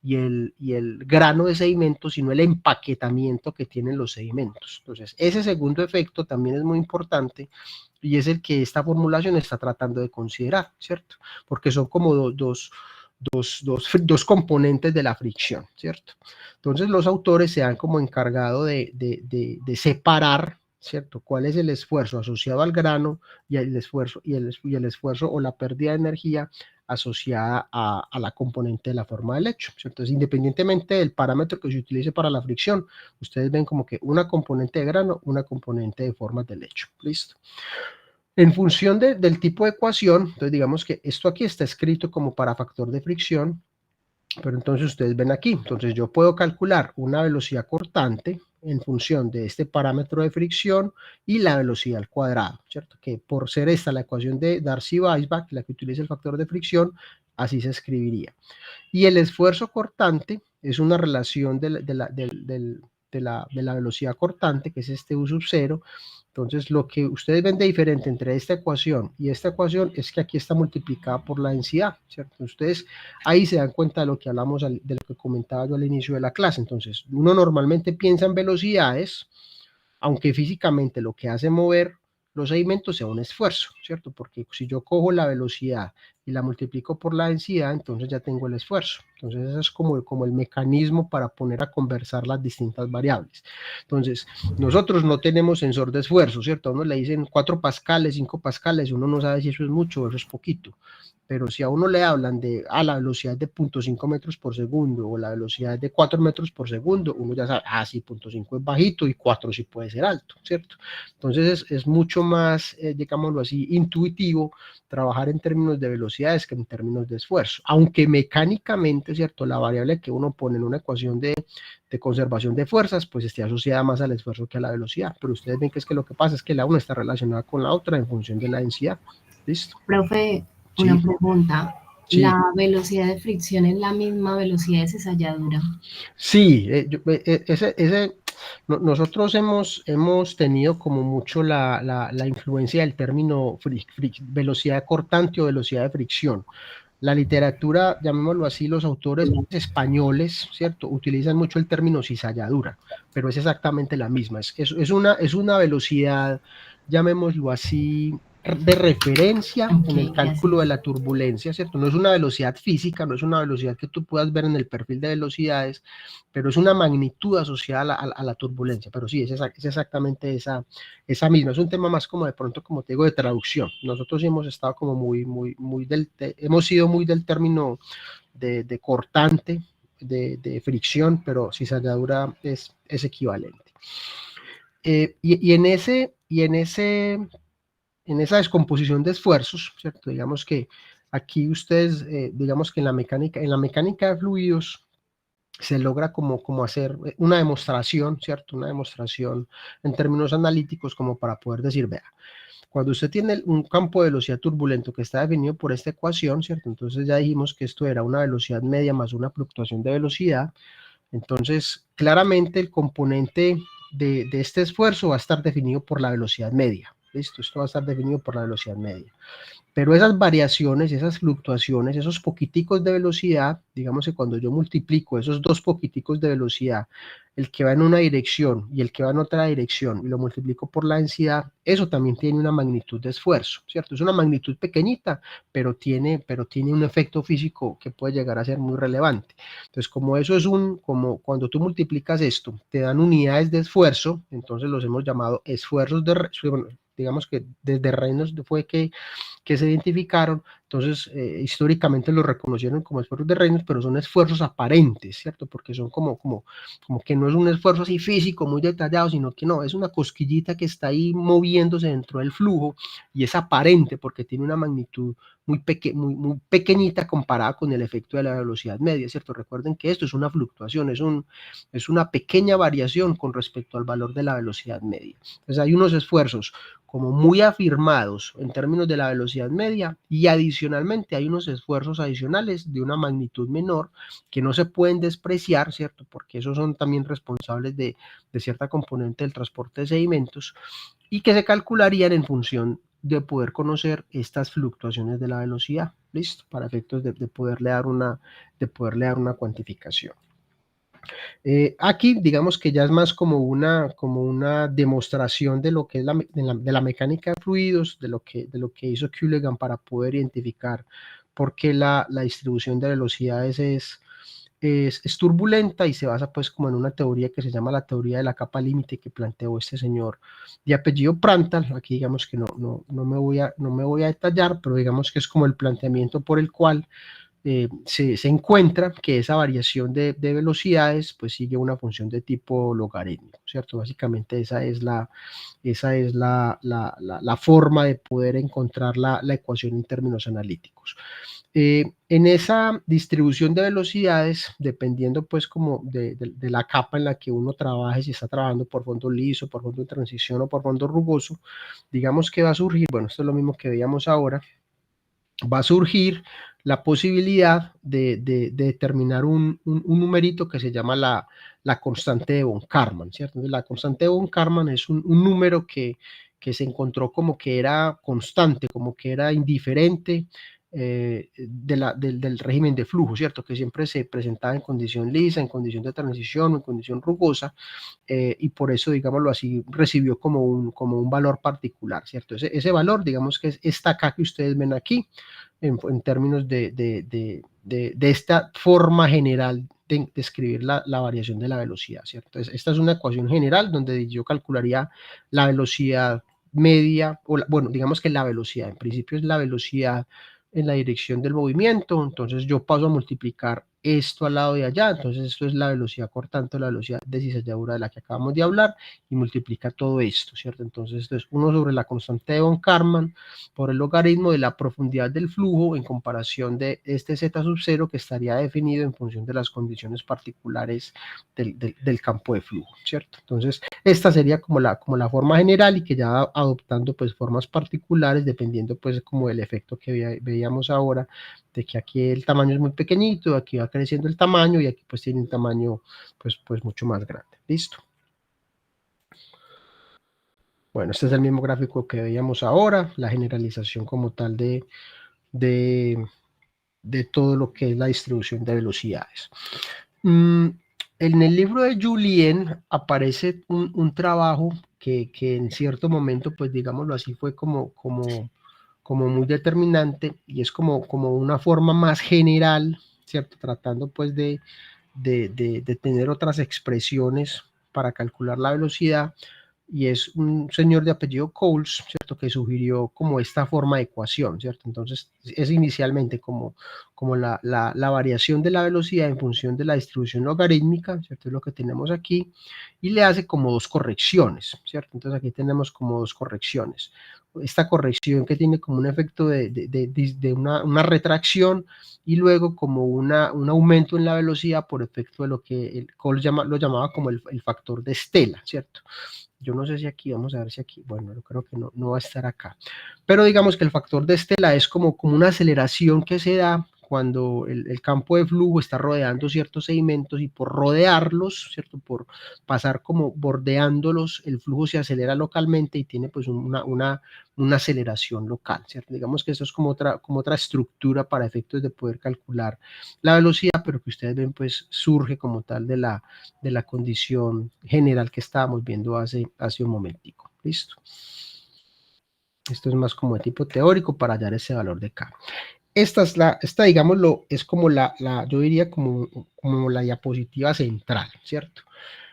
y el grano de sedimento, sino el empaquetamiento que tienen los sedimentos. Entonces, ese segundo efecto también es muy importante y es el que esta formulación está tratando de considerar, ¿cierto? Porque son como dos componentes de la fricción, ¿cierto? Entonces los autores se han como encargado de separar, ¿cierto? ¿Cuál es el esfuerzo asociado al grano y el esfuerzo o la pérdida de energía asociada a la componente de la forma del lecho, ¿cierto? Entonces, independientemente del parámetro que se utilice para la fricción, ustedes ven como que una componente de grano, una componente de formas de lecho, ¿listo? En función del tipo de ecuación, entonces digamos que esto aquí está escrito como para factor de fricción, pero entonces ustedes ven aquí, entonces yo puedo calcular una velocidad cortante en función de este parámetro de fricción y la velocidad al cuadrado, ¿cierto? Que por ser esta la ecuación de Darcy-Weisbach, la que utiliza el factor de fricción, así se escribiría. Y el esfuerzo cortante es una relación de la velocidad cortante, que es este U sub 0. Entonces, lo que ustedes ven de diferente entre esta ecuación y esta ecuación es que aquí está multiplicada por la densidad, ¿cierto? Ustedes ahí se dan cuenta de lo que hablamos, de lo que comentaba yo al inicio de la clase. Entonces, uno normalmente piensa en velocidades, aunque físicamente lo que hace mover los sedimentos sea un esfuerzo, ¿cierto? Porque si yo cojo la velocidad y la multiplico por la densidad, entonces ya tengo el esfuerzo. Entonces ese es como el mecanismo para poner a conversar las distintas variables. Entonces, nosotros no tenemos sensor de esfuerzo, ¿cierto? A uno le dicen 4 pascales, 5 pascales, uno no sabe si eso es mucho o eso es poquito. Pero si a uno le hablan de la velocidad de 0.5 metros por segundo o la velocidad de 4 metros por segundo, uno ya sabe, sí, 0.5 es bajito y 4 sí puede ser alto, ¿cierto? Entonces es mucho más, digámoslo así, intuitivo trabajar en términos de velocidades que en términos de esfuerzo, aunque mecánicamente, ¿cierto? La variable que uno pone en una ecuación de conservación de fuerzas, pues esté asociada más al esfuerzo que a la velocidad, pero ustedes ven que es que lo que pasa es que la una está relacionada con la otra en función de la densidad. ¿Listo? Profe, una Sí, pregunta. sí. ¿La velocidad de fricción es la misma velocidad de cizalladura? Sí, nosotros hemos tenido como mucho la influencia del término velocidad cortante o velocidad de fricción. La literatura, llamémoslo así, los autores españoles, ¿cierto? Utilizan mucho el término cizalladura, pero es exactamente la misma. Es una velocidad, llamémoslo así, de referencia en el Ok, cálculo de gracias. la turbulencia, ¿cierto? No es una velocidad física, no es una velocidad que tú puedas ver en el perfil de velocidades, pero es una magnitud asociada a la turbulencia. Pero sí, es exactamente esa misma. Es un tema más como de pronto, como te digo, de traducción. Nosotros hemos estado como hemos sido muy del término de cortante, de fricción, pero cizalladura es equivalente. En esa descomposición de esfuerzos, ¿cierto? Digamos que aquí ustedes, digamos que en la mecánica de fluidos se logra como hacer una demostración, ¿cierto? Una demostración en términos analíticos como para poder decir, vea, cuando usted tiene un campo de velocidad turbulento que está definido por esta ecuación, ¿cierto? Entonces ya dijimos que esto era una velocidad media más una fluctuación de velocidad. Entonces, claramente el componente de este esfuerzo va a estar definido por la velocidad media. ¿Listo? Esto va a estar definido por la velocidad media. Pero esas variaciones, esas fluctuaciones, esos poquiticos de velocidad, digamos que cuando yo multiplico esos dos poquiticos de velocidad, el que va en una dirección y el que va en otra dirección, y lo multiplico por la densidad, eso también tiene una magnitud de esfuerzo, ¿cierto? Es una magnitud pequeñita, pero tiene un efecto físico que puede llegar a ser muy relevante. Entonces, como eso como cuando tú multiplicas esto, te dan unidades de esfuerzo, entonces los hemos llamado esfuerzos bueno, digamos que desde Reynolds fue que se identificaron, entonces históricamente lo reconocieron como esfuerzos de Reynolds, pero son esfuerzos aparentes, ¿cierto? Porque son como que no es un esfuerzo así físico, muy detallado, sino que no, es una cosquillita que está ahí moviéndose dentro del flujo y es aparente porque tiene una magnitud muy pequeñita comparada con el efecto de la velocidad media, ¿cierto? Recuerden que esto es una fluctuación, es una pequeña variación con respecto al valor de la velocidad media. Entonces hay unos esfuerzos como muy afirmados en términos de la velocidad media y adicionalmente hay unos esfuerzos adicionales de una magnitud menor que no se pueden despreciar, ¿cierto? Porque esos son también responsables de cierta componente del transporte de sedimentos y que se calcularían en función de poder conocer estas fluctuaciones de la velocidad. ¿listo? Para efectos de poderle dar una cuantificación. Aquí digamos que ya es más como una demostración de lo que es de la mecánica de fluidos, de lo que hizo Culligan para poder identificar por qué la distribución de velocidades es turbulenta, y se basa pues como en una teoría que se llama la teoría de la capa límite, que planteó este señor de apellido Prandtl. Aquí digamos que no me voy a detallar, pero digamos que es como el planteamiento por el cual se encuentra que esa variación de velocidades pues sigue una función de tipo logarítmico, ¿cierto? Básicamente esa es la forma de poder encontrar la ecuación en términos analíticos. En esa distribución de velocidades, dependiendo pues como de la capa en la que uno trabaje, si está trabajando por fondo liso, por fondo de transición o por fondo rugoso, digamos que va a surgir, bueno, esto es lo mismo que veíamos ahora, va a surgir la posibilidad de determinar un numerito que se llama la constante de von Karman, ¿cierto? Entonces, la constante de von Karman es un número que se encontró como que era constante, como que era indiferente del régimen de flujo, ¿cierto? Que siempre se presentaba en condición lisa, en condición de transición o en condición rugosa, y por eso, digámoslo así, recibió como un valor particular, ¿cierto? Ese valor, digamos que es esta acá que ustedes ven aquí, en términos de esta forma general de escribir la variación de la velocidad, ¿cierto? Entonces, esta es una ecuación general donde yo calcularía la velocidad media, bueno, digamos que la velocidad, en principio es la velocidad en la dirección del movimiento, entonces yo paso a multiplicar esto al lado de allá, entonces esto es la velocidad cortante, la velocidad de cizalladura de la que acabamos de hablar, y multiplica todo esto, ¿cierto? Entonces esto es 1 sobre la constante de von Karman por el logaritmo de la profundidad del flujo en comparación de este z sub 0, que estaría definido en función de las condiciones particulares del campo de flujo, ¿cierto? Entonces esta sería como la forma general, y que ya adoptando pues formas particulares dependiendo pues como del efecto que veíamos ahora, de que aquí el tamaño es muy pequeñito, aquí va creciendo el tamaño, y aquí pues tiene un tamaño pues mucho más grande. ¿Listo? Bueno, este es el mismo gráfico que veíamos ahora, la generalización como tal de, de todo lo que es la distribución de velocidades. En el libro de Julien aparece un trabajo que en cierto momento, pues digámoslo así, fue como muy determinante, y es como una forma más general, ¿cierto? Tratando pues de tener otras expresiones para calcular la velocidad, y es un señor de apellido Coles, ¿cierto? Que sugirió como esta forma de ecuación, ¿cierto? Entonces es inicialmente como la variación de la velocidad en función de la distribución logarítmica, ¿cierto? Es lo que tenemos aquí, y le hace como dos correcciones, ¿cierto? Entonces aquí tenemos como dos correcciones. Esta corrección que tiene como un efecto de una retracción, y luego como un aumento en la velocidad por efecto de lo que el Cole lo llamaba como el factor de Stella, ¿cierto? Yo no sé si aquí, vamos a ver si aquí, bueno, yo creo que no va a estar acá, pero digamos que el factor de Stella es como una aceleración que se da cuando el campo de flujo está rodeando ciertos sedimentos, y por rodearlos, ¿cierto? Por pasar como bordeándolos, el flujo se acelera localmente y tiene pues una aceleración local, ¿cierto? Digamos que eso es como otra estructura para efectos de poder calcular la velocidad, pero que ustedes ven pues surge como tal de la condición general que estábamos viendo hace un momentico. ¿Listo? Esto es más como de tipo teórico para hallar ese valor de K. Esta digámoslo, es como yo diría como la diapositiva central, ¿cierto?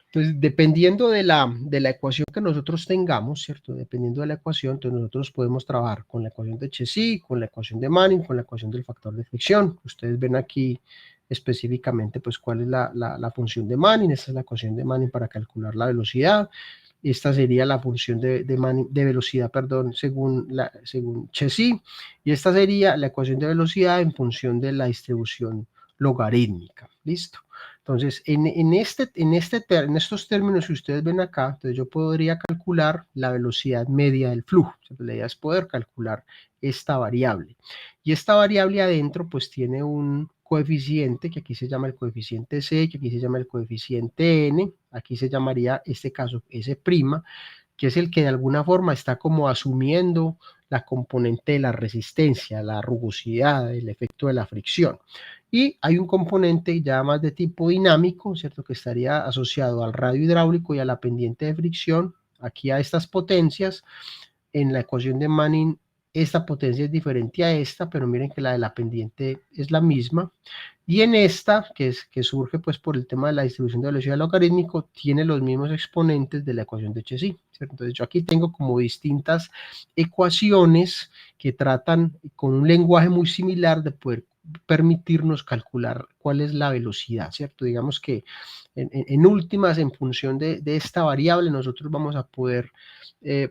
Entonces, dependiendo de la ecuación que nosotros tengamos, ¿cierto? Dependiendo de la ecuación, entonces nosotros podemos trabajar con la ecuación de Chezy, con la ecuación de Manning, con la ecuación del factor de fricción. Ustedes ven aquí específicamente pues cuál es la función de Manning. Esta es la ecuación de Manning para calcular la velocidad. Esta sería la función de velocidad, perdón, según Chezy, y esta sería la ecuación de velocidad en función de la distribución logarítmica. ¿Listo? Entonces, en estos términos que ustedes ven acá, entonces yo podría calcular la velocidad media del flujo. La idea es poder calcular esta variable. Y esta variable adentro pues tiene un coeficiente que aquí se llama el coeficiente C, que aquí se llama el coeficiente N, aquí se llamaría este caso S', que es el que de alguna forma está como asumiendo la componente de la resistencia, la rugosidad, el efecto de la fricción. Y hay un componente ya más de tipo dinámico, ¿cierto?, que estaría asociado al radio hidráulico y a la pendiente de fricción, aquí a estas potencias. En la ecuación de Manning, esta potencia es diferente a esta, pero miren que la de la pendiente es la misma. Y en esta, que surge pues por el tema de la distribución de velocidad logarítmico, tiene los mismos exponentes de la ecuación de Chezy, ¿cierto? Entonces yo aquí tengo como distintas ecuaciones que tratan con un lenguaje muy similar de poder permitirnos calcular cuál es la velocidad, ¿cierto? Digamos que en últimas, en función de esta variable, nosotros vamos a poder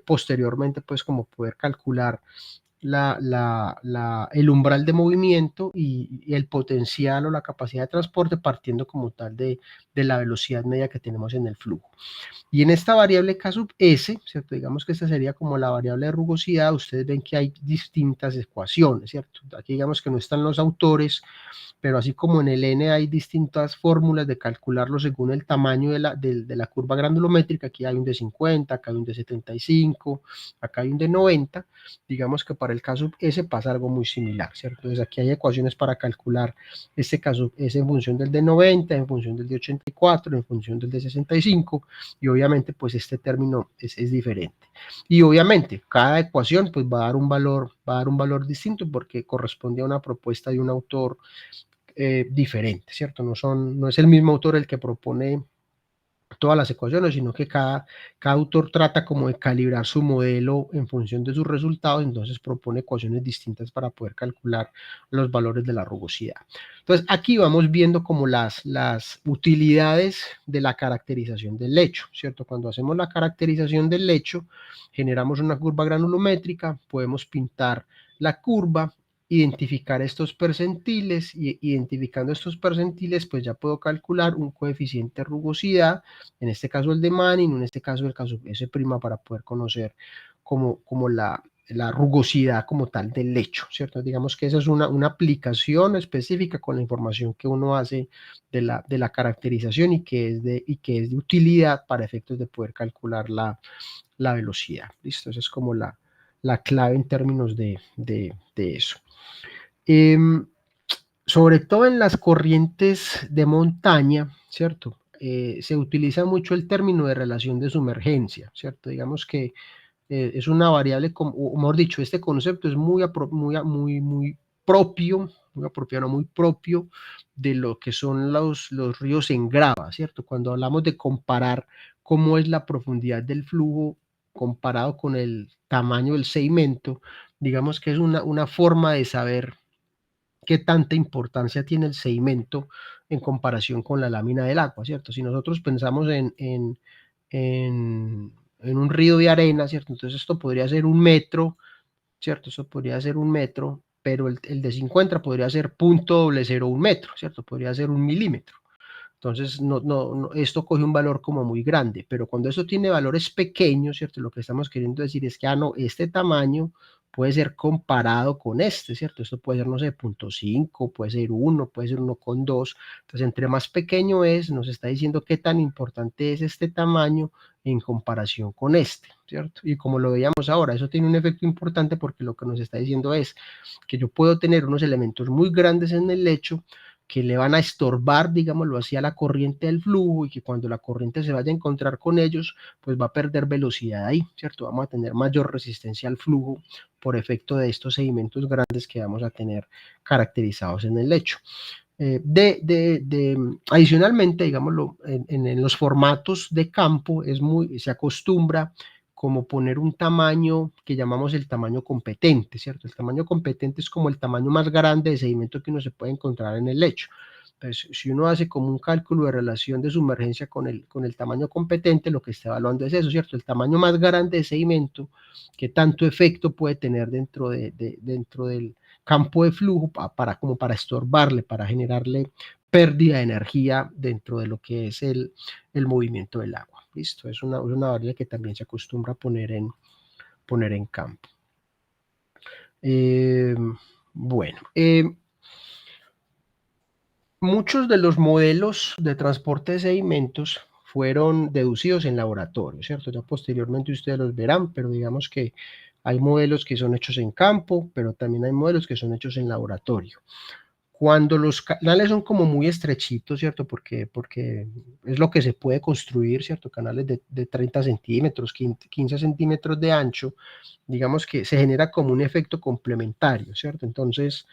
posteriormente pues como poder calcular el umbral de movimiento y el potencial o la capacidad de transporte partiendo como tal de la velocidad media que tenemos en el flujo. Y en esta variable K sub S, ¿cierto? Digamos que esta sería como la variable de rugosidad, ustedes ven que hay distintas ecuaciones, ¿cierto? Aquí digamos que no están los autores, pero así como en el N hay distintas fórmulas de calcularlo según el tamaño de la curva granulométrica, aquí hay un de 50, acá hay un de 75, acá hay un de 90, digamos que para el caso S pasa algo muy similar, ¿cierto? Entonces aquí hay ecuaciones para calcular este caso S en función del de 90, en función del de 84, en función del de 65, y obviamente pues este término es diferente. Y obviamente cada ecuación pues va a dar un valor distinto porque corresponde a una propuesta de un autor diferente, ¿cierto? No es el mismo autor el que propone todas las ecuaciones, sino que cada autor trata como de calibrar su modelo en función de sus resultados, entonces propone ecuaciones distintas para poder calcular los valores de la rugosidad. Entonces aquí vamos viendo como las utilidades de la caracterización del lecho, ¿cierto? Cuando hacemos la caracterización del lecho, generamos una curva granulométrica, podemos pintar la curva, identificar estos percentiles, y identificando estos percentiles pues ya puedo calcular un coeficiente de rugosidad, en este caso el de Manning, en este caso el caso S' para poder conocer como la rugosidad como tal del lecho, ¿cierto? Digamos que esa es una aplicación específica con la información que uno hace de la caracterización y que es de utilidad para efectos de poder calcular la velocidad, ¿listo? Esa es como la clave en términos de eso. Sobre todo en las corrientes de montaña, ¿cierto? Se utiliza mucho el término de relación de sumergencia, ¿cierto? Digamos que es una variable, o mejor dicho, este concepto es muy propio, muy apropiado, muy propio de lo que son los ríos en grava, ¿cierto? Cuando hablamos de comparar cómo es la profundidad del flujo comparado con el tamaño del sedimento, digamos que es una forma de saber qué tanta importancia tiene el sedimento en comparación con la lámina del agua, ¿cierto? Si nosotros pensamos en un río de arena, ¿cierto? Entonces esto podría ser 1 metro, ¿cierto? Eso podría ser 1 metro, pero el de 50 podría ser 0.001 metro, ¿cierto? Podría ser 1 milímetro. Entonces, esto coge un valor como muy grande, pero cuando esto tiene valores pequeños, ¿cierto? Lo que estamos queriendo decir es que, no, este tamaño puede ser comparado con este, ¿cierto? Esto puede ser, no sé, 0.5, puede ser 1, puede ser 1,2. Entonces, entre más pequeño es, nos está diciendo qué tan importante es este tamaño en comparación con este, ¿cierto? Y como lo veíamos ahora, eso tiene un efecto importante porque lo que nos está diciendo es que yo puedo tener unos elementos muy grandes en el lecho que le van a estorbar, digámoslo así, a la corriente del flujo, y que cuando la corriente se vaya a encontrar con ellos, pues va a perder velocidad ahí, ¿cierto? Vamos a tener mayor resistencia al flujo por efecto de estos sedimentos grandes que vamos a tener caracterizados en el lecho. Adicionalmente, digámoslo, en los formatos de campo se acostumbra como poner un tamaño que llamamos el tamaño competente, ¿cierto? El tamaño competente es como el tamaño más grande de sedimento que uno se puede encontrar en el lecho. Entonces, si uno hace como un cálculo de relación de sumergencia con el tamaño competente, lo que está evaluando es eso, ¿cierto? El tamaño más grande de sedimento, que tanto efecto puede tener dentro del campo de flujo como para estorbarle, para generarle pérdida de energía dentro de lo que es el movimiento del agua. Listo, es una variable que también se acostumbra a poner en campo. Bueno, muchos de los modelos de transporte de sedimentos fueron deducidos en laboratorio, ¿cierto? Ya posteriormente ustedes los verán, pero digamos que hay modelos que son hechos en campo, pero también hay modelos que son hechos en laboratorio. Cuando los canales son como muy estrechitos, ¿cierto? Porque es lo que se puede construir, ¿cierto? Canales de 30 centímetros, 15 centímetros de ancho, digamos que se genera como un efecto complementario, ¿cierto? Entonces,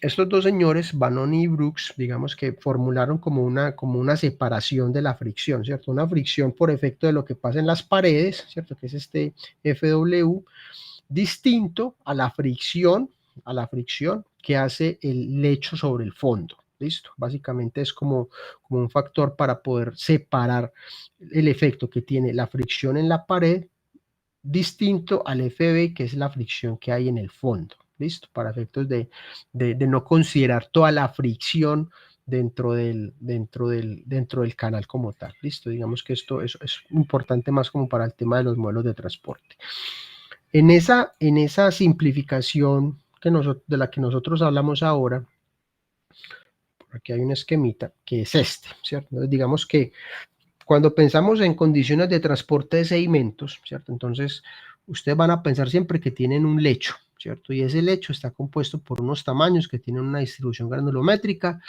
estos dos señores, Vanoni y Brooks, digamos que formularon como una separación de la fricción, ¿cierto? Una fricción por efecto de lo que pasa en las paredes, ¿cierto? Que es este FW, distinto a la fricción que hace el lecho sobre el fondo. ¿Listo? Básicamente es como un factor para poder separar el efecto que tiene la fricción en la pared distinto al FB, que es la fricción que hay en el fondo. ¿Listo? Para efectos de no considerar toda la fricción dentro del canal como tal. ¿Listo? Digamos que esto es importante más como para el tema de los modelos de transporte. En esa simplificación de la que nosotros hablamos ahora, por aquí hay un esquemita que es este, ¿cierto? Entonces, digamos que cuando pensamos en condiciones de transporte de sedimentos, ¿cierto? Entonces, ustedes van a pensar siempre que tienen un lecho, ¿cierto? Y ese lecho está compuesto por unos tamaños que tienen una distribución granulométrica,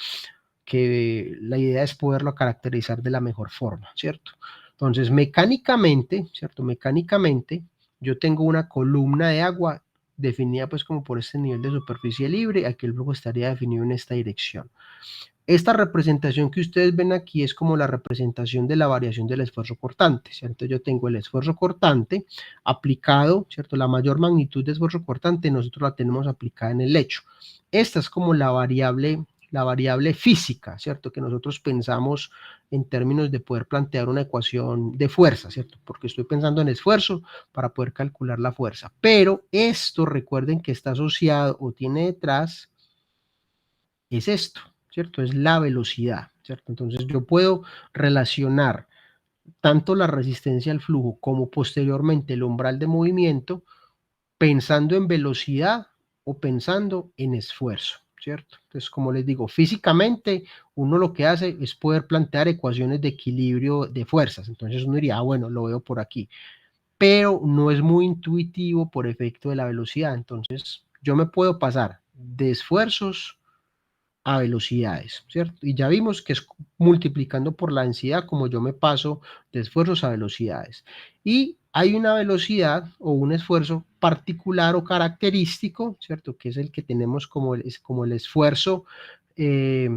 que la idea es poderlo caracterizar de la mejor forma, ¿cierto? Entonces, mecánicamente, ¿cierto? Mecánicamente, yo tengo una columna de agua definida pues como por este nivel de superficie libre, aquí el flujo estaría definido en esta dirección. Esta representación que ustedes ven aquí es como la representación de la variación del esfuerzo cortante, ¿cierto? Yo tengo el esfuerzo cortante aplicado, ¿cierto? La mayor magnitud de esfuerzo cortante nosotros la tenemos aplicada en el lecho. Esta es como la variable física, ¿cierto? Que nosotros pensamos en términos de poder plantear una ecuación de fuerza, ¿cierto? Porque estoy pensando en esfuerzo para poder calcular la fuerza. Pero esto, recuerden que está asociado o tiene detrás, es esto, ¿cierto? Es la velocidad, ¿cierto? Entonces yo puedo relacionar tanto la resistencia al flujo como posteriormente el umbral de movimiento pensando en velocidad o pensando en esfuerzo, ¿cierto? Entonces, como les digo, físicamente uno lo que hace es poder plantear ecuaciones de equilibrio de fuerzas. Entonces uno diría, bueno, lo veo por aquí, pero no es muy intuitivo por efecto de la velocidad. Entonces yo me puedo pasar de esfuerzos a velocidades, ¿cierto? Y ya vimos que es multiplicando por la densidad como yo me paso de esfuerzos a velocidades. Y hay una velocidad o un esfuerzo particular o característico, ¿cierto? Que es el que tenemos como el esfuerzo eh,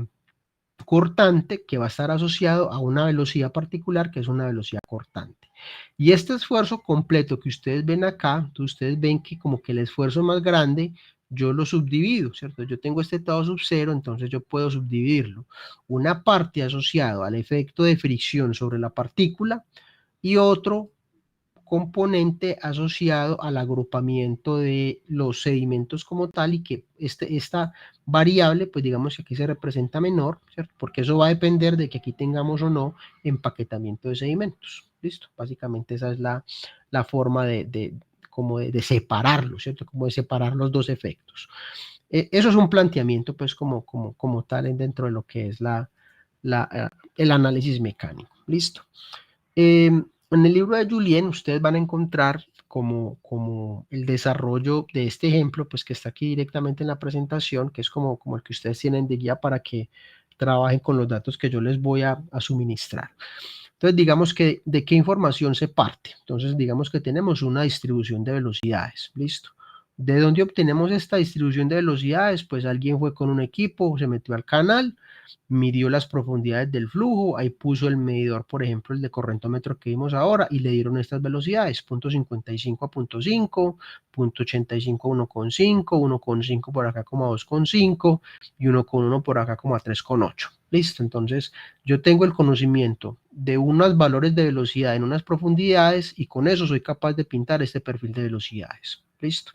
cortante que va a estar asociado a una velocidad particular que es una velocidad cortante. Y este esfuerzo completo que ustedes ven acá, ustedes ven que como que el esfuerzo más grande yo lo subdivido, ¿cierto? Yo tengo este estado sub cero, entonces yo puedo subdividirlo. Una parte asociado al efecto de fricción sobre la partícula y otro componente asociado al agrupamiento de los sedimentos como tal y que esta variable, pues digamos que aquí se representa menor, ¿cierto? Porque eso va a depender de que aquí tengamos o no empaquetamiento de sedimentos, ¿listo? Básicamente esa es la forma como de separarlo, ¿cierto? Como de separar los dos efectos. Eso es un planteamiento, pues, como tal dentro de lo que es el análisis mecánico, ¿listo? En el libro de Julien ustedes van a encontrar como el desarrollo de este ejemplo, pues que está aquí directamente en la presentación, que es como el que ustedes tienen de guía para que trabajen con los datos que yo les voy a suministrar. Entonces, digamos que de qué información se parte. Entonces, digamos que tenemos una distribución de velocidades, ¿listo? ¿De dónde obtenemos esta distribución de velocidades? Pues alguien fue con un equipo, se metió al canal, midió las profundidades del flujo, ahí puso el medidor, por ejemplo, el de correntómetro que vimos ahora, y le dieron estas velocidades, 0.55 a 0.5, 0.85 a 1.5, 1.5 por acá como a 2.5 y 1.1 por acá como a 3.8. Listo, entonces yo tengo el conocimiento de unos valores de velocidad en unas profundidades y con eso soy capaz de pintar este perfil de velocidades. Listo.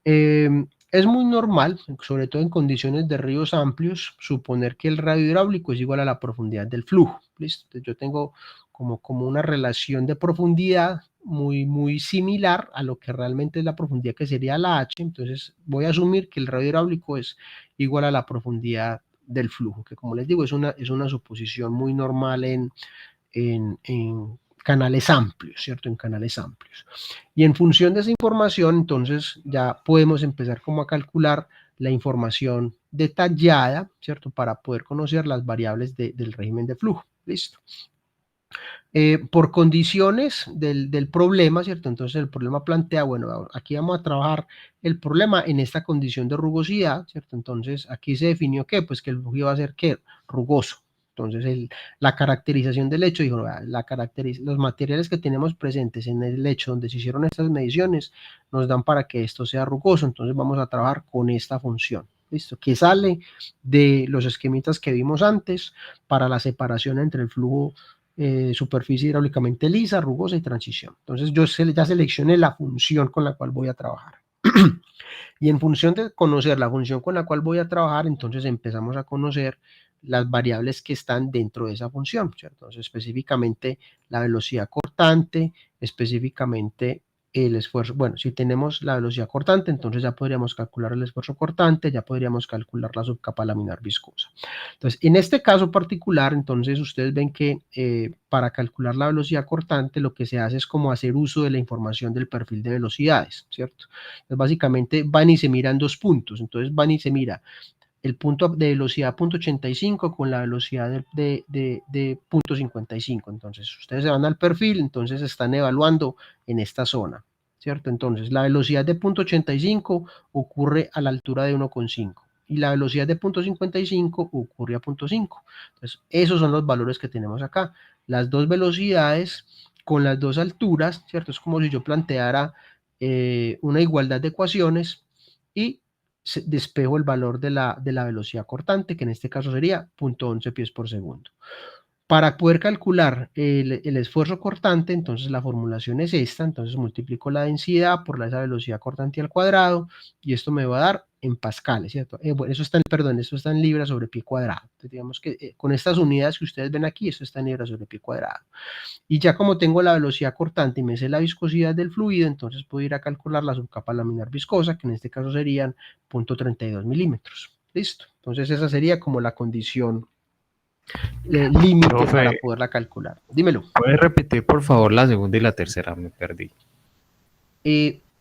Es muy normal, sobre todo en condiciones de ríos amplios, suponer que el radio hidráulico es igual a la profundidad del flujo. ¿Listo? Entonces yo tengo como una relación de profundidad muy similar a lo que realmente es la profundidad que sería la H. Entonces voy a asumir que el radio hidráulico es igual a la profundidad del flujo, que como les digo, es una suposición muy normal en canales amplios, ¿cierto? En canales amplios. Y en función de esa información, entonces ya podemos empezar como a calcular la información detallada, ¿cierto? Para poder conocer las variables del régimen de flujo. ¿Listo? Por condiciones del problema, ¿cierto? Entonces el problema plantea, bueno, aquí vamos a trabajar el problema en esta condición de rugosidad, ¿cierto? Entonces aquí se definió que, pues que el flujo iba a ser, ¿qué? Rugoso. Entonces la caracterización del hecho, dijo, los materiales que tenemos presentes en el hecho donde se hicieron estas mediciones nos dan para que esto sea rugoso, entonces vamos a trabajar con esta función. ¿Listo? Que sale de los esquemitas que vimos antes para la separación entre el flujo superficie hidráulicamente lisa, rugosa y transición. Entonces yo ya seleccioné la función con la cual voy a trabajar. Y en función de conocer la función con la cual voy a trabajar, entonces empezamos a conocer las variables que están dentro de esa función, ¿cierto? Entonces específicamente la velocidad cortante, específicamente el esfuerzo. Bueno, si tenemos la velocidad cortante, entonces ya podríamos calcular el esfuerzo cortante, ya podríamos calcular la subcapa laminar viscosa. Entonces, en este caso particular, entonces ustedes ven que para calcular la velocidad cortante, lo que se hace es como hacer uso de la información del perfil de velocidades, ¿cierto? Entonces, básicamente van y se miran dos puntos. Entonces, van y se mira el punto de velocidad .85 con la velocidad de .55. Entonces, ustedes se van al perfil, entonces están evaluando en esta zona, ¿cierto? Entonces, la velocidad de .85 ocurre a la altura de 1,5 y la velocidad de .55 ocurre a 0,5. Entonces, esos son los valores que tenemos acá. Las dos velocidades con las dos alturas, ¿cierto? Es como si yo planteara una igualdad de ecuaciones y despejo el valor de la velocidad cortante, que en este caso sería 0,11 pies por segundo. Para poder calcular el esfuerzo cortante, entonces la formulación es esta, entonces multiplico la densidad por esa velocidad cortante al cuadrado, y esto me va a dar en pascales, ¿cierto? Bueno, eso está en libras sobre pie cuadrado. Entonces, digamos que con estas unidades que ustedes ven aquí, esto está en libras sobre pie cuadrado. Y ya como tengo la velocidad cortante y me sé la viscosidad del fluido, entonces puedo ir a calcular la subcapa laminar viscosa, que en este caso serían 0,32 milímetros. ¿Listo? Entonces esa sería como la condición límite para poderla calcular. Dímelo. ¿Puedes repetir, por favor, la segunda y la tercera? Me perdí.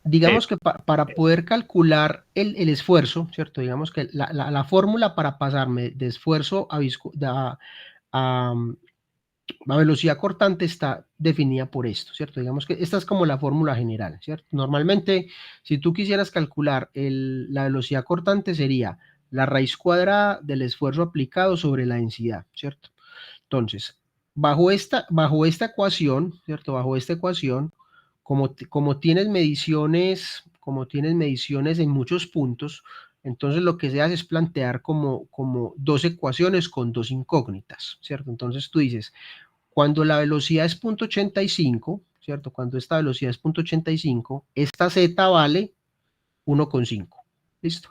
Digamos que para poder calcular el esfuerzo, ¿cierto? Digamos que la fórmula para pasarme de esfuerzo a velocidad cortante está definida por esto, ¿cierto? Digamos que esta es como la fórmula general, ¿cierto? Normalmente, si tú quisieras calcular la velocidad cortante, sería la raíz cuadrada del esfuerzo aplicado sobre la densidad, ¿cierto? Entonces, bajo esta ecuación, ¿cierto? Bajo esta ecuación, como tienes mediciones en muchos puntos, entonces lo que se hace es plantear como dos ecuaciones con dos incógnitas, ¿cierto? Entonces tú dices, cuando la velocidad es 0,85, ¿cierto? Cuando esta velocidad es 0,85, esta z vale 1,5, ¿listo?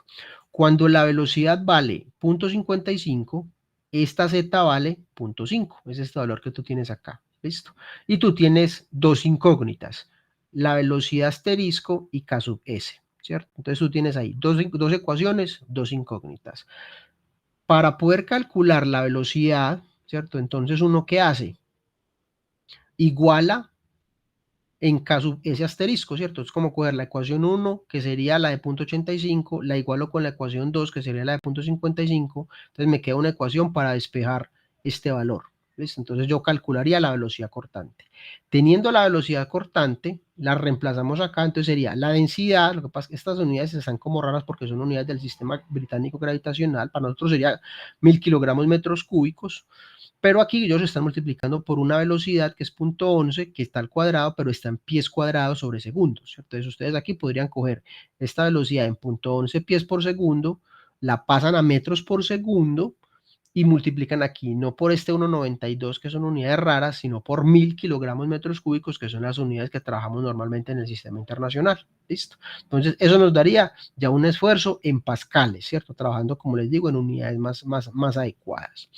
Cuando la velocidad vale 0,55, esta z vale 0,5, es este valor que tú tienes acá, ¿listo? Y tú tienes dos incógnitas, la velocidad asterisco y k sub s, ¿cierto? Entonces tú tienes ahí dos ecuaciones, dos incógnitas. Para poder calcular la velocidad, ¿cierto? Entonces uno, ¿qué hace? Iguala en caso ese asterisco, ¿cierto? Es como coger la ecuación 1, que sería la de 0,85, la igualo con la ecuación 2, que sería la de 0,55, entonces me queda una ecuación para despejar este valor, ¿listo? Entonces yo calcularía la velocidad cortante. Teniendo la velocidad cortante, la reemplazamos acá, entonces sería la densidad, lo que pasa es que estas unidades están como raras porque son unidades del sistema británico gravitacional, para nosotros sería 1000 kilogramos metros cúbicos, pero aquí ellos están multiplicando por una velocidad que es 0,11, que está al cuadrado, pero está en pies cuadrados sobre segundos, ¿cierto? Entonces ustedes aquí podrían coger esta velocidad en 0,11 pies por segundo, la pasan a metros por segundo y multiplican aquí, no por este 1,92 que son unidades raras, sino por 1000 kilogramos metros cúbicos, que son las unidades que trabajamos normalmente en el sistema internacional. ¿Listo? Entonces eso nos daría ya un esfuerzo en pascales, ¿cierto? Trabajando, como les digo, en unidades más adecuadas.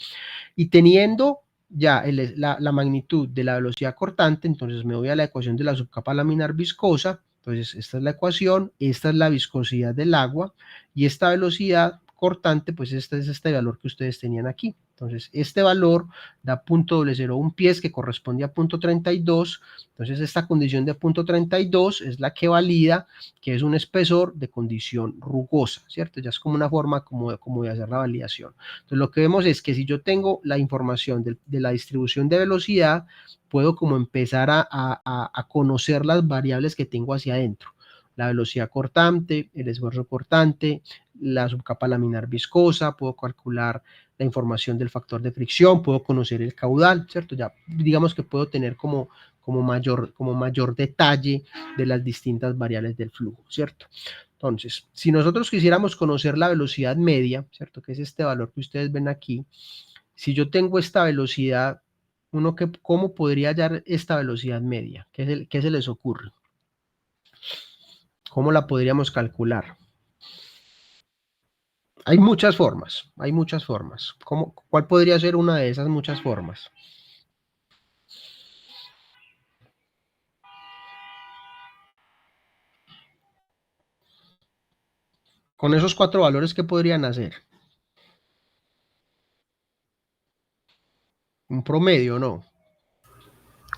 Y teniendo ya la magnitud de la velocidad cortante, entonces me voy a la ecuación de la subcapa laminar viscosa. Entonces esta es la ecuación, esta es la viscosidad del agua y esta velocidad cortante, pues este es este valor que ustedes tenían aquí. Entonces, este valor da 0.001 pies, que corresponde a 0.32. Entonces, esta condición de 0.32 es la que valida que es un espesor de condición rugosa, ¿cierto? Ya es como una forma como de hacer la validación. Entonces, lo que vemos es que si yo tengo la información de la distribución de velocidad, puedo como empezar a conocer las variables que tengo hacia adentro. La velocidad cortante, el esfuerzo cortante, la subcapa laminar viscosa, puedo calcular la información del factor de fricción, puedo conocer el caudal, ¿cierto? Ya digamos que puedo tener como mayor detalle de las distintas variables del flujo, ¿cierto? Entonces, si nosotros quisiéramos conocer la velocidad media, ¿cierto? Que es este valor que ustedes ven aquí. Si yo tengo esta velocidad, ¿cómo podría hallar esta velocidad media? ¿Qué se les ocurre? ¿Cómo la podríamos calcular? Hay muchas formas, hay muchas formas. ¿Cuál podría ser una de esas muchas formas? Con esos 4 valores, ¿qué podrían hacer? Un promedio, ¿no?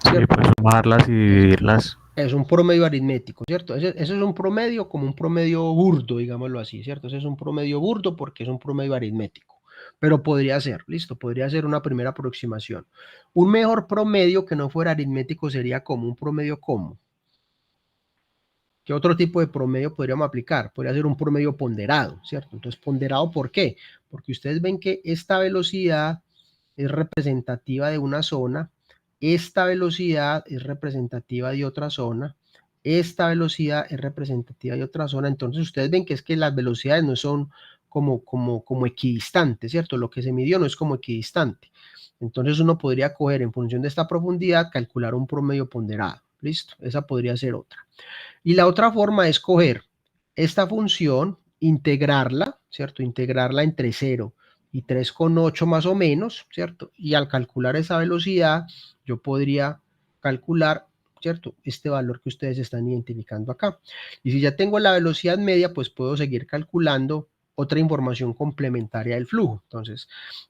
Sí, pues sumarlas y dividirlas. Es un promedio aritmético, ¿cierto? Ese es un promedio como un promedio burdo, digámoslo así, ¿cierto? Ese es un promedio burdo porque es un promedio aritmético, pero podría ser, listo, podría ser una primera aproximación. Un mejor promedio que no fuera aritmético sería como un promedio común. ¿Qué otro tipo de promedio podríamos aplicar? Podría ser un promedio ponderado, ¿cierto? Entonces, ponderado, ¿por qué? Porque ustedes ven que esta velocidad es representativa de una zona, esta velocidad es representativa de otra zona, esta velocidad es representativa de otra zona. Entonces, ustedes ven que es que las velocidades no son como equidistantes, ¿cierto? Lo que se midió no es como equidistante. Entonces, uno podría coger en función de esta profundidad, calcular un promedio ponderado. ¿Listo? Esa podría ser otra. Y la otra forma es coger esta función, integrarla, ¿cierto? Integrarla entre 0 y 3,8 más o menos, ¿cierto? Y al calcular esa velocidad, yo podría calcular, ¿cierto? Este valor que ustedes están identificando acá. Y si ya tengo la velocidad media, pues puedo seguir calculando otra información complementaria del flujo. Entonces,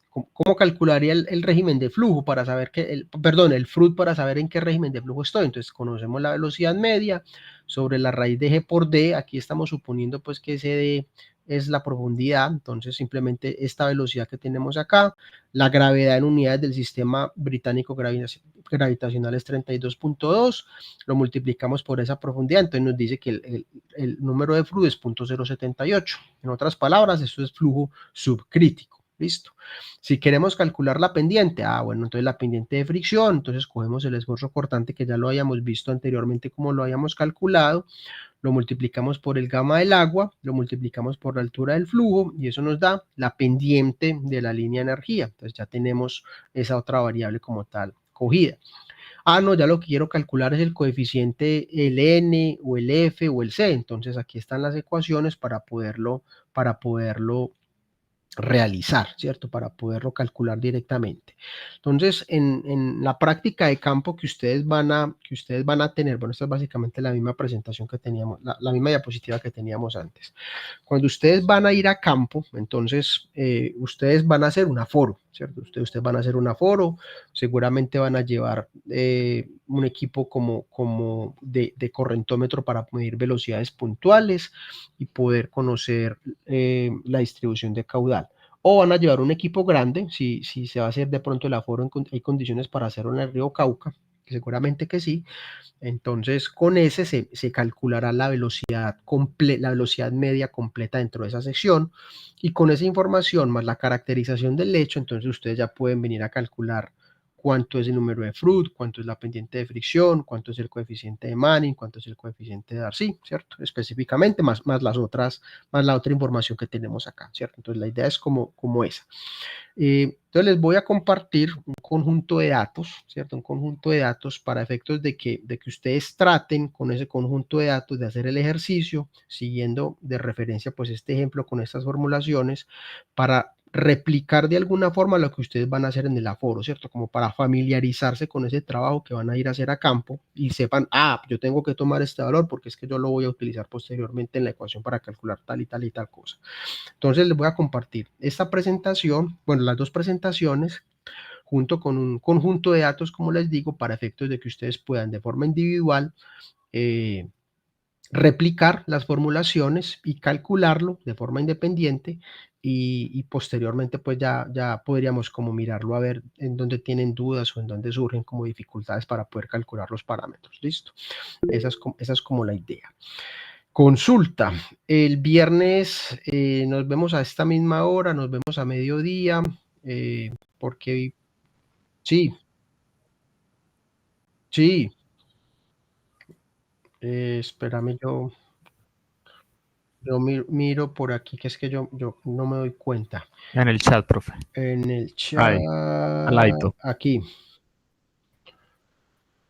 ¿cómo calcularía el régimen de flujo para saber el FRUT para saber en qué régimen de flujo estoy? Entonces, conocemos la velocidad media sobre la raíz de G por D. Aquí estamos suponiendo pues que ese D es la profundidad, entonces simplemente esta velocidad que tenemos acá, la gravedad en unidades del sistema británico gravitacional es 32.2, lo multiplicamos por esa profundidad, entonces nos dice que el número de flujo es 0.078. En otras palabras, esto es flujo subcrítico. ¿Listo? Si queremos calcular la pendiente, bueno, entonces la pendiente de fricción, entonces cogemos el esfuerzo cortante que ya lo habíamos visto anteriormente como lo habíamos calculado, lo multiplicamos por el gamma del agua, lo multiplicamos por la altura del flujo y eso nos da la pendiente de la línea de energía. Entonces ya tenemos esa otra variable como tal cogida. No, ya lo que quiero calcular es el coeficiente, el N o el F o el C. Entonces aquí están las ecuaciones para poderlo realizar, ¿cierto? Para poderlo calcular directamente. Entonces, en la práctica de campo que ustedes van a tener, bueno, esta es básicamente la misma presentación que teníamos, la misma diapositiva que teníamos antes. Cuando ustedes van a ir a campo, entonces, ustedes van a hacer un aforo, ¿cierto? Ustedes van a hacer un aforo, seguramente van a llevar un equipo como de correntómetro para medir velocidades puntuales y poder conocer la distribución de caudal. O van a llevar un equipo grande, si se va a hacer de pronto el aforo, hay condiciones para hacerlo en el río Cauca, que seguramente que sí. Entonces, con ese se calculará la velocidad media completa dentro de esa sección, y con esa información más la caracterización del lecho, entonces ustedes ya pueden venir a calcular cuánto es el número de FRUT, cuánto es la pendiente de fricción, cuánto es el coeficiente de Manning, cuánto es el coeficiente de Darcy, ¿cierto? Específicamente, más la otra información que tenemos acá, ¿cierto? Entonces, la idea es como esa. Entonces, les voy a compartir un conjunto de datos, ¿cierto? Un conjunto de datos para efectos de que ustedes traten con ese conjunto de datos de hacer el ejercicio, siguiendo de referencia, pues, este ejemplo con estas formulaciones, para replicar de alguna forma lo que ustedes van a hacer en el aforo, ¿cierto? Como para familiarizarse con ese trabajo que van a ir a hacer a campo y sepan, yo tengo que tomar este valor porque es que yo lo voy a utilizar posteriormente en la ecuación para calcular tal y tal y tal cosa. Entonces les voy a compartir esta presentación, bueno, las dos presentaciones, junto con un conjunto de datos, como les digo, para efectos de que ustedes puedan de forma individual replicar las formulaciones y calcularlo de forma independiente y posteriormente pues ya podríamos como mirarlo a ver en dónde tienen dudas o en dónde surgen como dificultades para poder calcular los parámetros. ¿Listo? Esa es como la idea. Consulta. El viernes nos vemos a esta misma hora, nos vemos a mediodía, porque sí, sí. Espérame, yo miro por aquí, que es que yo no me doy cuenta. En el chat, profe. En el chat, Ahí, al ladito. aquí.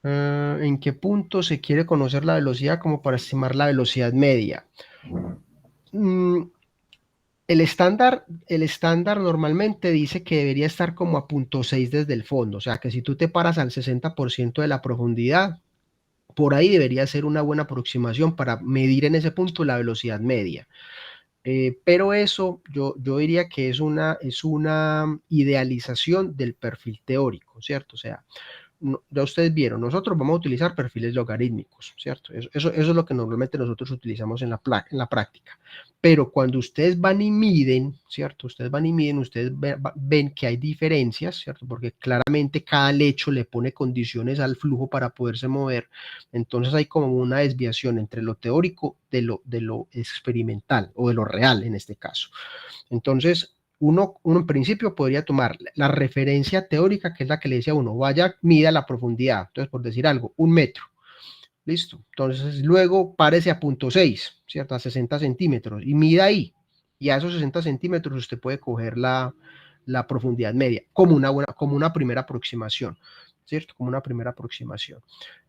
¿En qué punto se quiere conocer la velocidad como para estimar la velocidad media? El estándar normalmente dice que debería estar como a 0.6 desde el fondo, o sea que si tú te paras al 60% de la profundidad, por ahí debería ser una buena aproximación para medir en ese punto la velocidad media. Pero eso yo diría que es una idealización del perfil teórico, ¿cierto? O sea, ya ustedes vieron, nosotros vamos a utilizar perfiles logarítmicos, ¿cierto? Eso es lo que normalmente nosotros utilizamos en la práctica. Pero cuando ustedes van y miden, ¿cierto? Ustedes van y miden, ustedes ven que hay diferencias, ¿cierto? Porque claramente cada lecho le pone condiciones al flujo para poderse mover. Entonces hay como una desviación entre lo teórico de lo experimental o de lo real en este caso. Entonces, uno en principio podría tomar la referencia teórica, que es la que le decía a uno, vaya, mida la profundidad. Entonces, por decir algo, 1 metro. Listo. Entonces, luego párese a 0.6, ¿cierto? A 60 centímetros y mida ahí. Y a esos 60 centímetros usted puede coger la profundidad media como una primera aproximación, ¿cierto? Como una primera aproximación.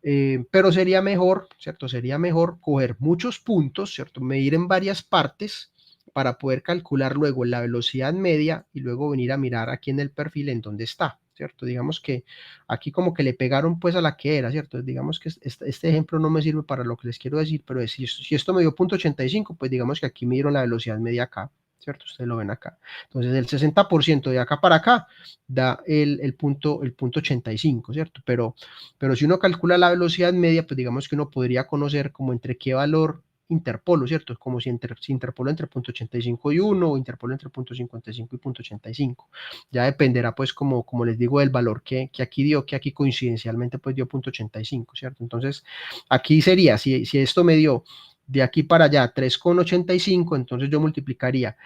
Pero sería mejor, ¿cierto? Sería mejor coger muchos puntos, ¿cierto? Medir en varias partes para poder calcular luego la velocidad media y luego venir a mirar aquí en el perfil en dónde está, ¿cierto? Digamos que aquí como que le pegaron pues a la que era, ¿cierto? Digamos que este ejemplo no me sirve para lo que les quiero decir, pero si esto me dio 0.85, pues digamos que aquí me dieron la velocidad media acá, ¿cierto? Ustedes lo ven acá. Entonces el 60% de acá para acá da el punto 85, ¿cierto? Pero si uno calcula la velocidad media, pues digamos que uno podría conocer como entre qué valor interpolo, ¿cierto? Como si interpolo entre 0.85 y 1 o interpolo entre 0.55 y 0.85. Ya dependerá, pues, como les digo, del valor que aquí dio, que aquí coincidencialmente pues dio 0.85, ¿cierto? Entonces, aquí sería, si esto me dio de aquí para allá 3,85, entonces yo multiplicaría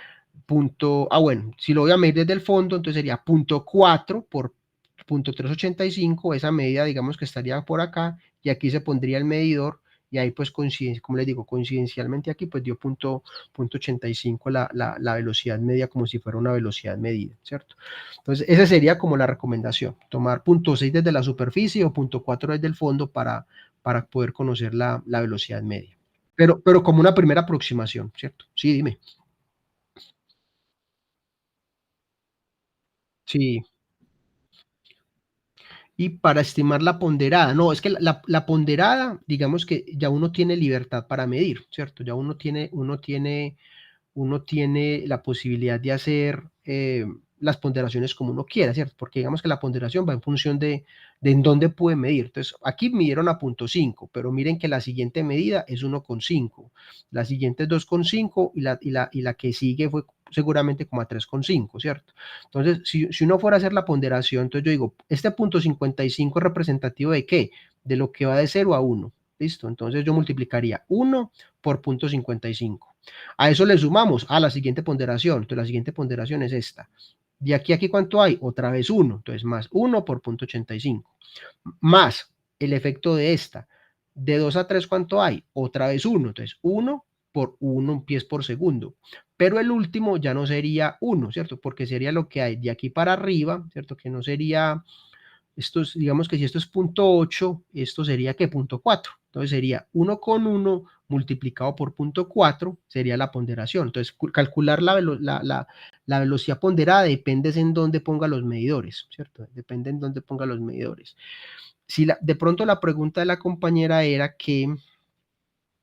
bueno, si lo voy a medir desde el fondo, entonces sería 0.4 por 0.385, esa medida digamos que estaría por acá, y aquí se pondría el medidor, y ahí pues como les digo, coincidencialmente aquí pues dio 0.85 la velocidad media como si fuera una velocidad medida, ¿cierto? Entonces esa sería como la recomendación, tomar 0.6 desde la superficie o 0.4 desde el fondo para poder conocer la velocidad media. Pero como una primera aproximación, ¿cierto? Sí, dime. Sí. Y para estimar la ponderada, no, es que la ponderada, digamos que ya uno tiene libertad para medir, ¿cierto? Ya uno tiene la posibilidad de hacer las ponderaciones como uno quiera, ¿cierto? Porque digamos que la ponderación va en función de en dónde puede medir. Entonces, aquí midieron a 0.5, pero miren que la siguiente medida es 1,5, la siguiente es 2,5 y la que sigue fue seguramente como a 3,5, ¿cierto? Entonces, si uno fuera a hacer la ponderación, entonces yo digo, este 0.55 es representativo ¿de qué? De lo que va de 0 a 1, ¿listo? Entonces yo multiplicaría 1 por 0.55. A eso le sumamos a la siguiente ponderación. Entonces la siguiente ponderación es esta. De aquí a aquí, ¿cuánto hay? Otra vez 1. Entonces más 1 por 0.85. Más el efecto de esta. De 2 a 3, ¿cuánto hay? Otra vez 1. Entonces 1 por 1 pies por segundo. Pero el último ya no sería 1, ¿cierto? Porque sería lo que hay de aquí para arriba, ¿cierto? Que no sería... digamos que si esto es 0.8, esto sería que 0.4. Entonces sería 1,1 multiplicado por 0.4 sería la ponderación. Entonces calcular La velocidad ponderada depende en dónde ponga los medidores, ¿cierto? Depende en dónde ponga los medidores. Si de pronto la pregunta de la compañera era que,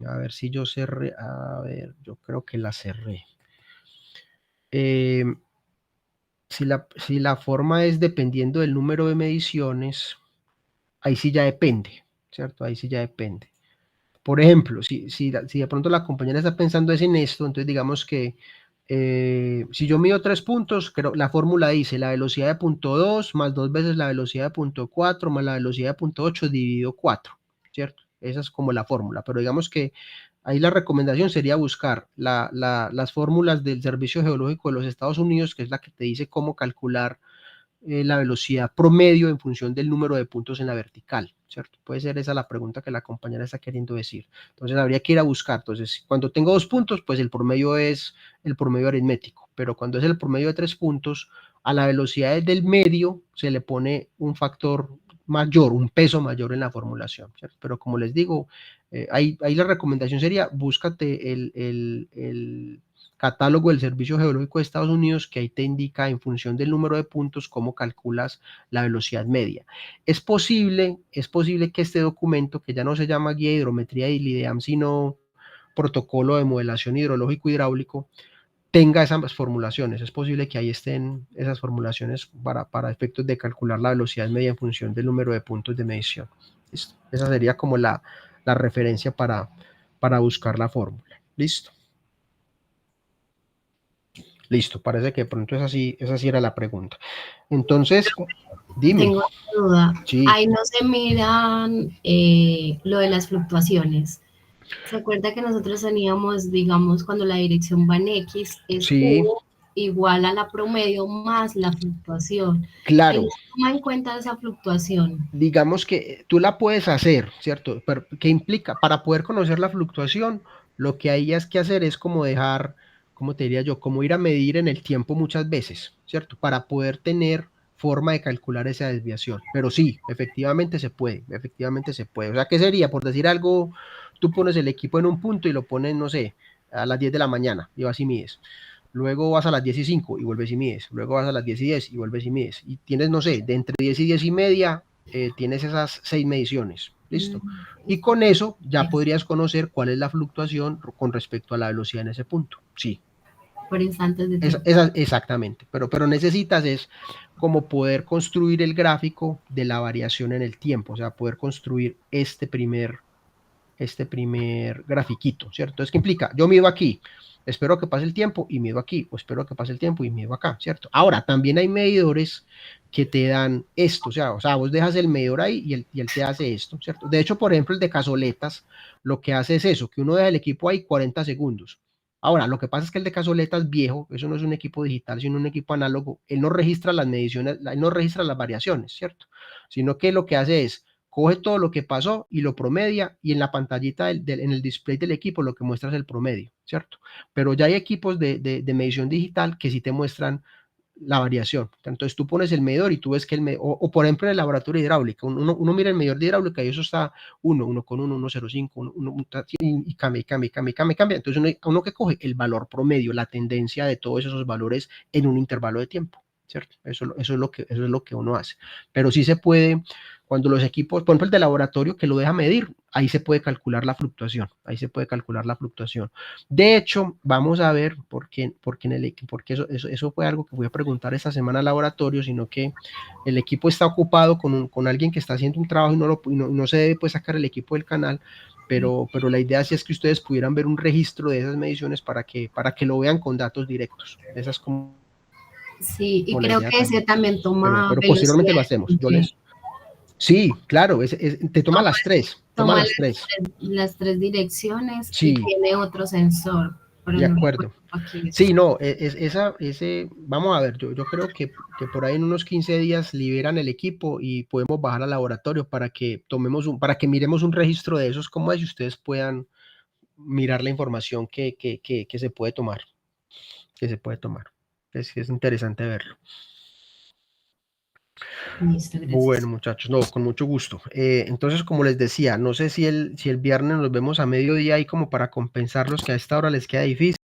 a ver si yo cerré, a ver, yo creo que la cerré. Si la forma es dependiendo del número de mediciones, ahí sí ya depende, ¿cierto? Ahí sí ya depende. Por ejemplo, si de pronto la compañera está pensando en esto, entonces digamos que si yo mido 3 puntos, la fórmula dice la velocidad de punto 2 más 2 veces la velocidad de punto 4 más la velocidad de punto 8 dividido 4, ¿cierto? Esa es como la fórmula, pero digamos que ahí la recomendación sería buscar las fórmulas del Servicio Geológico de los Estados Unidos, que es la que te dice cómo calcular la velocidad promedio en función del número de puntos en la vertical, ¿cierto? Puede ser esa la pregunta que la compañera está queriendo decir. Entonces habría que ir a buscar. Entonces, cuando tengo 2 puntos, pues el promedio es el promedio aritmético, pero cuando es el promedio de 3 puntos, a la velocidad del medio se le pone un factor mayor, un peso mayor en la formulación, ¿cierto? Pero como les digo, ahí la recomendación sería, búscate el catálogo del Servicio Geológico de Estados Unidos, que ahí te indica en función del número de puntos cómo calculas la velocidad media. Es posible que este documento, que ya no se llama Guía de Hidrometría y LIDEAM, sino Protocolo de Modelación Hidrológico Hidráulico, tenga esas formulaciones. Es posible que ahí estén esas formulaciones para efectos de calcular la velocidad media en función del número de puntos de medición. ¿Listo? Esa sería como la referencia para buscar la fórmula. ¿Listo? Listo, parece que de pronto esa sí era la pregunta. Entonces, dime. Tengo una duda. Sí. Ahí no se miran lo de las fluctuaciones. ¿Se acuerda que nosotros teníamos, digamos, cuando la dirección va en X, es Sí. U igual a la promedio más la fluctuación? Claro. ¿Él toma en cuenta esa fluctuación? Digamos que tú la puedes hacer, ¿cierto? Pero, ¿qué implica? Para poder conocer la fluctuación, lo que hay que hacer es como dejar, ¿cómo te diría yo? Como ir a medir en el tiempo muchas veces, ¿cierto? Para poder tener forma de calcular esa desviación. Pero sí, efectivamente se puede, efectivamente se puede. O sea, ¿qué sería? Por decir algo, tú pones el equipo en un punto y lo pones, no sé, a las 10 de la mañana y vas y mides. Luego vas a las 10:05 y vuelves y mides. Luego vas a las 10:10 y vuelves y mides. Y tienes, no sé, de entre 10 y 10 y media, tienes esas 6 mediciones. ¿Listo? Y con eso ya podrías conocer cuál es la fluctuación con respecto a la velocidad en ese punto. Sí. Por instantes de tiempo. Exactamente. Pero necesitas es como poder construir el gráfico de la variación en el tiempo. O sea, poder construir este primer grafiquito, ¿cierto? Entonces, ¿qué implica? Yo mido aquí, espero que pase el tiempo y mido aquí, o espero que pase el tiempo y mido acá, ¿cierto? Ahora, también hay medidores que te dan esto, o sea, vos dejas el medidor ahí y él te hace esto, ¿cierto? De hecho, por ejemplo, el de cazoletas, lo que hace es eso, que uno deja el equipo ahí 40 segundos. Ahora, lo que pasa es que el de cazoletas viejo, eso no es un equipo digital, sino un equipo análogo, él no registra las mediciones, él no registra las variaciones, ¿cierto? Sino que lo que hace es, coge todo lo que pasó y lo promedia, y en la pantallita en el display del equipo lo que muestra es el promedio, ¿cierto? Pero ya hay equipos de medición digital que sí te muestran la variación. Entonces tú pones el medidor y tú ves que o por ejemplo en el laboratorio de hidráulica, uno mira el medidor de hidráulica y eso está 1,1, 1,05, y cambia. Entonces uno que coge el valor promedio, la tendencia de todos esos valores en un intervalo de tiempo, ¿cierto? Eso es lo que uno hace. Pero sí se puede, cuando los equipos, por ejemplo el de laboratorio que lo deja medir, ahí se puede calcular la fluctuación, De hecho, vamos a ver porque eso fue algo que voy a preguntar esta semana al laboratorio, sino que el equipo está ocupado con alguien que está haciendo un trabajo y no se debe pues sacar el equipo del canal, pero la idea sí es que ustedes pudieran ver un registro de esas mediciones para que lo vean con datos directos. Esa es como... Sí, y creo que ese también toma pero posteriormente lo hacemos. Sí, claro, te toma las tres. Toma las tres direcciones, sí. Y tiene otro sensor. De acuerdo. Sí, no, vamos a ver, yo creo que por ahí en unos 15 días liberan el equipo y podemos bajar al laboratorio para que miremos un registro de esos, como es, y ustedes puedan mirar la información que se puede tomar. Es interesante verlo. Listo, bueno, muchachos, no, con mucho gusto. Entonces, como les decía, no sé si el viernes nos vemos a mediodía ahí como para compensar los que a esta hora les queda difícil.